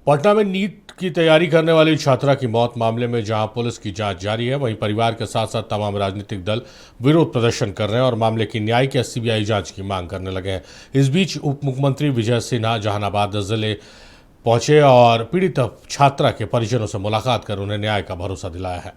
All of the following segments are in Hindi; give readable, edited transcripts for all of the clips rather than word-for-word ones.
पटना में नीट की तैयारी करने वाली छात्रा की मौत मामले में जहां पुलिस की जांच जारी है, वहीं परिवार के साथ साथ तमाम राजनीतिक दल विरोध प्रदर्शन कर रहे हैं और मामले की न्यायिक या सीबीआई जांच की मांग करने लगे हैं। इस बीच उप मुख्यमंत्री विजय सिन्हा जहानाबाद जिले पहुंचे और पीड़ित छात्रा के परिजनों से मुलाकात कर उन्हें न्याय का भरोसा दिलाया है।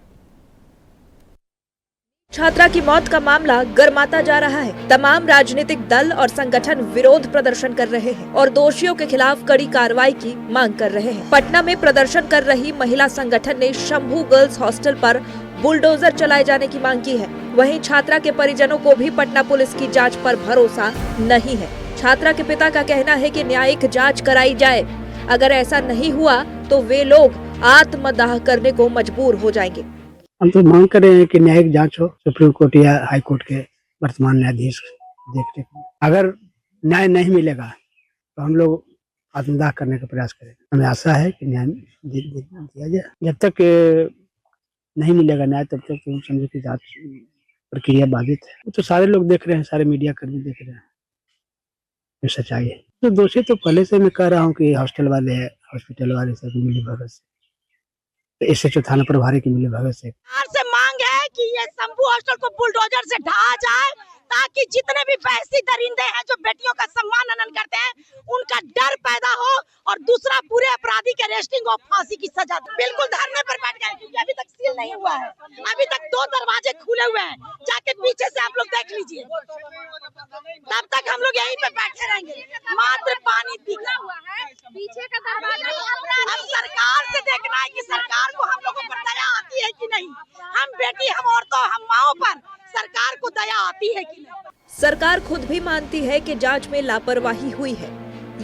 छात्रा की मौत का मामला गर्माता जा रहा है। तमाम राजनीतिक दल और संगठन विरोध प्रदर्शन कर रहे हैं और दोषियों के खिलाफ कड़ी कार्रवाई की मांग कर रहे हैं। पटना में प्रदर्शन कर रही महिला संगठन ने शंभू गर्ल्स हॉस्टल पर बुलडोजर चलाए जाने की मांग की है। वहीं छात्रा के परिजनों को भी पटना पुलिस की जांच पर भरोसा नहीं है। छात्रा के पिता का कहना है कि न्यायिक जांच कराई जाए, अगर ऐसा नहीं हुआ तो वे लोग आत्मदाह करने को मजबूर हो जाएंगे। हम तो मांग कर रहे हैं कि न्यायिक जांच हो, सुप्रीम कोर्ट या हाई कोर्ट के वर्तमान न्यायाधीश देख रेख में। अगर न्याय नहीं मिलेगा तो हम लोग आत्मदाह करने का प्रयास करेंगे। हमें आशा है कि न्याय दिया जाए। जब तक नहीं मिलेगा न्याय तब तक तो समझो कि जांच प्रक्रिया बाधित है। वो तो सारे लोग देख रहे हैं, सारे मीडिया कर्मी देख रहे हैं, ये सच्चाई है। तो दोषी तो पहले से मैं कह रहा हूँ कि हॉस्टल वाले है, हॉस्पिटल वाले से मिली भगत से, तो इससे जो थाना प्रभारी की मिली भगत से मांग है कि ये शंभू हॉस्टल को बुलडोजर से ढहा जाए, ताकि जितने भी बहसी दरिंदे हैं जो बेटियों का सम्मान हनन करते हैं उनका डर पैदा हो, और दूसरा पूरे अपराधी के अरेस्टिंग और फांसी की सजा। बिल्कुल धरने पर बैठ गए क्योंकि अभी तक सील नहीं हुआ है। अभी तक 2 दरवाजे खुले हुए हैं, जाके पीछे से आप लोग देख लीजिए। तब तक हम लोग यहीं पे बैठे रहेंगे, मात्र पानी पीकर। पीछे का दरवाजा अब सरकार से देखना है कि सरकार को हम लोगों पर दया आती है कि नहीं। हम बेटी, हम औरतों, हम माओ पर सरकार को दया आती है कि नहीं। सरकार खुद भी मानती है कि जांच में लापरवाही हुई है।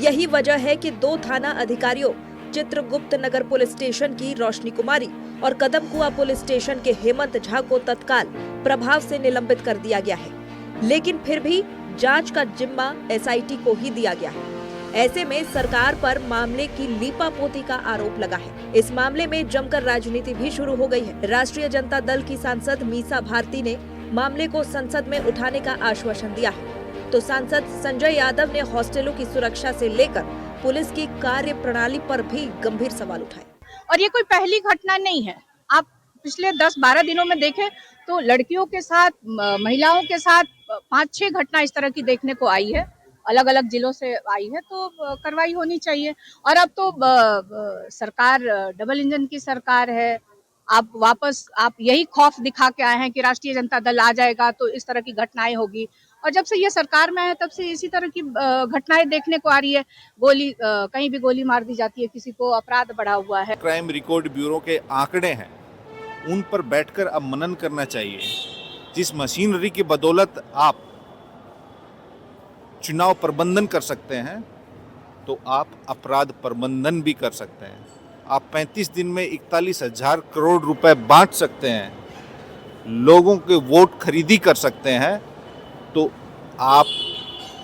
यही वजह है कि 2 थाना अधिकारियों चित्रगुप्त नगर पुलिस स्टेशन की रोशनी कुमारी और कदमकुआ पुलिस स्टेशन के हेमंत झा को तत्काल प्रभाव से निलंबित कर दिया गया है। लेकिन फिर भी जांच का जिम्मा एसआईटी को ही दिया गया है। ऐसे में सरकार पर मामले की लीपापोती का आरोप लगा है। इस मामले में जमकर राजनीति भी शुरू हो गई है। राष्ट्रीय जनता दल की सांसद मीसा भारती ने मामले को संसद में उठाने का आश्वासन दिया है, तो सांसद संजय यादव ने हॉस्टलों की सुरक्षा से लेकर पुलिस की कार्य प्रणाली पर भी गंभीर सवाल उठाए। और ये कोई पहली घटना नहीं है। आप पिछले 10-12 दिनों में देखें तो लड़कियों के साथ, महिलाओं के साथ 5-6 घटना इस तरह की देखने को आई है, अलग अलग जिलों से आई है। तो कार्रवाई होनी चाहिए। और अब तो सरकार डबल इंजन की सरकार है। आप यही खौफ दिखा के आए हैं कि राष्ट्रीय जनता दल आ जाएगा तो इस तरह की घटनाएं होगी, और जब से ये सरकार में है तब से इसी तरह की घटनाएं देखने को आ रही है। कहीं भी गोली मार दी जाती है किसी को, अपराध बढ़ा हुआ है। क्राइम रिकॉर्ड ब्यूरो के आंकड़े हैं, उन पर बैठकर अब मनन करना चाहिए। जिस मशीनरी की बदौलत आप चुनाव प्रबंधन कर सकते हैं, तो आप अपराध प्रबंधन भी कर सकते हैं। आप 35 दिन में 41,000 करोड़ रुपए बांट सकते हैं, लोगों के वोट खरीदी कर सकते हैं। तो आप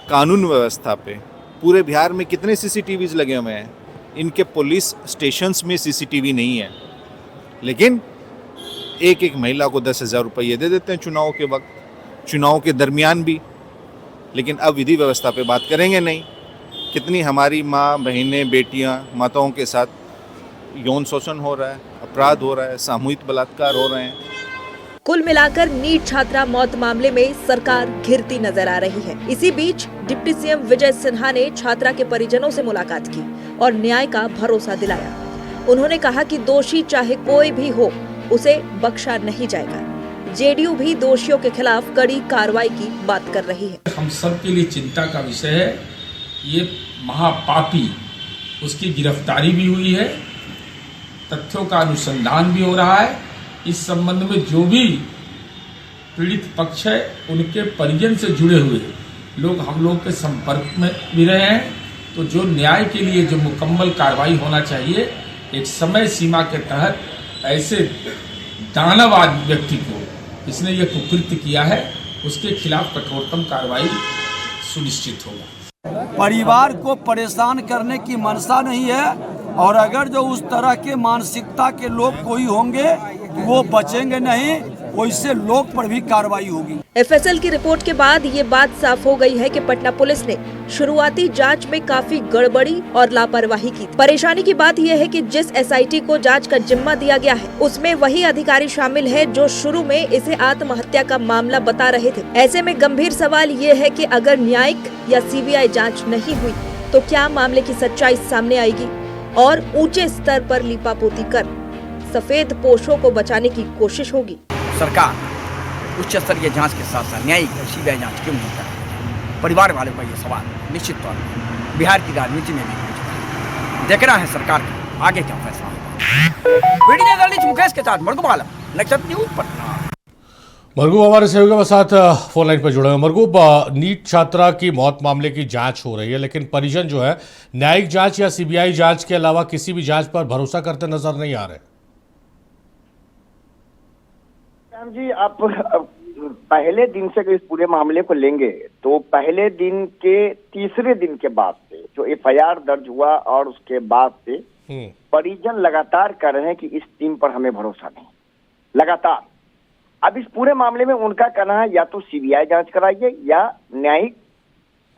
कानून व्यवस्था पे पूरे बिहार में कितने सीसीटीवीज लगे हुए हैं? इनके पुलिस स्टेशंस में सीसीटीवी नहीं है, लेकिन एक महिला को 10,000 रुपये दे देते हैं चुनाव के वक्त, चुनाव के दरमियान भी। लेकिन अब विधि व्यवस्था पे बात करेंगे नहीं। कितनी हमारी माँ, बहनें, बेटियाँ, माताओं के साथ यौन शोषण हो रहा है, अपराध हो रहा है, सामूहिक बलात्कार हो रहे हैं। कुल मिलाकर नीट छात्रा मौत मामले में सरकार घिरती नजर आ रही है। इसी बीच डिप्टी सीएम विजय सिन्हा ने छात्रा के परिजनों से मुलाकात की और न्याय का भरोसा दिलाया। उन्होंने कहा कि दोषी चाहे कोई भी हो, उसे बख्शा नहीं जाएगा। जेडीयू भी दोषियों के खिलाफ कड़ी कार्रवाई की बात कर रही है। हम सब के लिए चिंता का विषय है। ये महापापी, उसकी गिरफ्तारी भी हुई है, तथ्यों का अनुसंधान भी हो रहा है। इस संबंध में जो भी पीड़ित पक्ष है, उनके परिजन से जुड़े हुए लोग हम लोग के संपर्क में भी रहे हैं। तो जो न्याय के लिए जो मुकम्मल कार्रवाई होना चाहिए, एक समय सीमा के तहत ऐसे दानववादी व्यक्ति को, जिसने ये कुकृत्य किया है, उसके खिलाफ कठोरतम कार्रवाई सुनिश्चित होगा। परिवार को परेशान करने की मंशा नहीं है, और अगर जो उस तरह के मानसिकता के लोग कोई होंगे वो बचेंगे नहीं। वैसे लोग पर भी कार्रवाई होगी। एफएसएल की रिपोर्ट के बाद ये बात साफ हो गई है कि पटना पुलिस ने शुरुआती जांच में काफी गड़बड़ी और लापरवाही की। परेशानी की बात यह है कि जिस एसआईटी को जांच का जिम्मा दिया गया है उसमें वही अधिकारी शामिल है जो शुरू में इसे आत्महत्या का मामला बता रहे थे। ऐसे में गंभीर सवाल ये है कि अगर न्यायिक या सीबीआई जांच नहीं हुई तो क्या मामले की सच्चाई सामने आएगी और ऊंचे स्तर पर लीपापोती कर सफेद पोशों को बचाने की कोशिश होगी। सरकार उच्च स्तरीय जांच के साथ साथ न्यायिक और सीबीआई जांच क्यों नहीं कर रही? परिवार वालों का ये सवाल निश्चित तौर पर बिहार की राजनीति में भी गूंज। देखना है सरकार का आगे क्या फैसला होगा। वीडियो जर्नलिस्ट मुकेश के साथ मरगूब आलम, नक्षत्र न्यूज पटना। मरगूब हमारे सहयोगी के साथ फोन लाइन पर जुड़े हुए। मरगूब, नीट छात्रा की मौत मामले की जांच हो रही है, लेकिन परिजन जो है न्यायिक जांच या सीबीआई जांच के अलावा किसी भी जांच पर भरोसा करते नजर नहीं आ रहे। जी, आप पहले दिन से इस पूरे मामले को लेंगे तो पहले दिन के तीसरे दिन के बाद से जो एफआईआर दर्ज हुआ और उसके बाद से परिजन लगातार कर रहे हैं कि इस टीम पर हमें भरोसा नहीं, लगातार। अब इस पूरे मामले में उनका कहना है या तो सीबीआई जांच कराइए या न्यायिक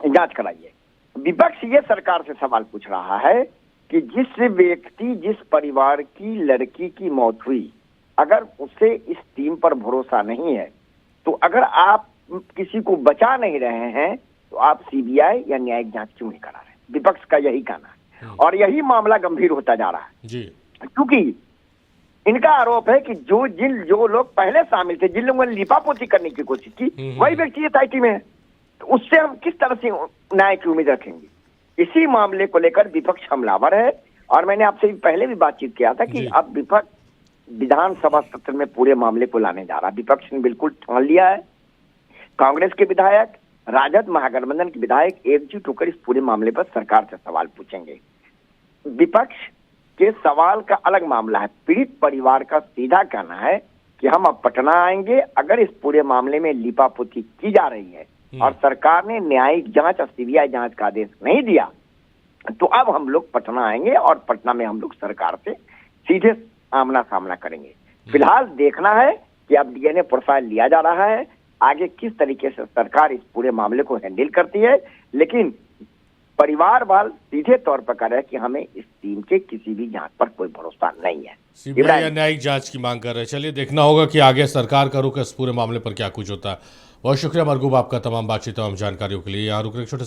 जांच कराइए। विपक्ष ये सरकार से सवाल पूछ रहा है कि जिस व्यक्ति, जिस परिवार की लड़की की मौत हुई, अगर उसे इस टीम पर भरोसा नहीं है तो अगर आप किसी को बचा नहीं रहे हैं तो आप सीबीआई या न्यायिक जांच क्यों नहीं करा रहे? विपक्ष का यही कहना है और यही मामला गंभीर होता जा रहा है जी। क्योंकि इनका आरोप है कि जो लोग पहले शामिल थे, जिन लोगों ने लिपापोती करने की कोशिश की, वही व्यक्ति एसआईटी में है, तो उससे हम किस तरह से न्याय की उम्मीद रखेंगे? इसी मामले को लेकर विपक्ष हमलावर है और मैंने आपसे पहले भी बातचीत किया था कि अब विपक्ष विधानसभा सत्र में पूरे मामले को लाने जा रहा है। विपक्ष ने बिल्कुल ठान लिया है। कांग्रेस के विधायक, राजद महागठबंधन के विधायक एकजुट होकर इस पूरे मामले पर सरकार से सवाल पूछेंगे। विपक्ष के सवाल का अलग मामला है। पीड़ित परिवार का सीधा कहना है कि हम अब पटना आएंगे अगर इस पूरे मामले में लिपापोती की जा रही है और सरकार ने न्यायिक जांच और सीबीआई जांच का आदेश नहीं दिया तो अब हम लोग पटना आएंगे और पटना में हम लोग सरकार से सीधे आमना सामना करेंगे। फिलहाल देखना है कि अब डीएनए प्रोफाइल लिया जा रहा है, आगे किस तरीके से सरकार इस पूरे मामले को हैंडल करती है, लेकिन परिवार वाल सीधे तौर पर कह रहे हैं कि हमें इस टीम के किसी भी जांच पर कोई भरोसा नहीं है। सीबीआई या न्यायिक जांच की मांग कर रहे हैं। चलिए देखना होगा कि आगे सरकार का रुख इस पूरे मामले पर क्या कुछ होता है। बहुत शुक्रिया मरगूब आपका तमाम बातचीत, तमाम जानकारियों के लिए। यहाँ रुक रहे छोटे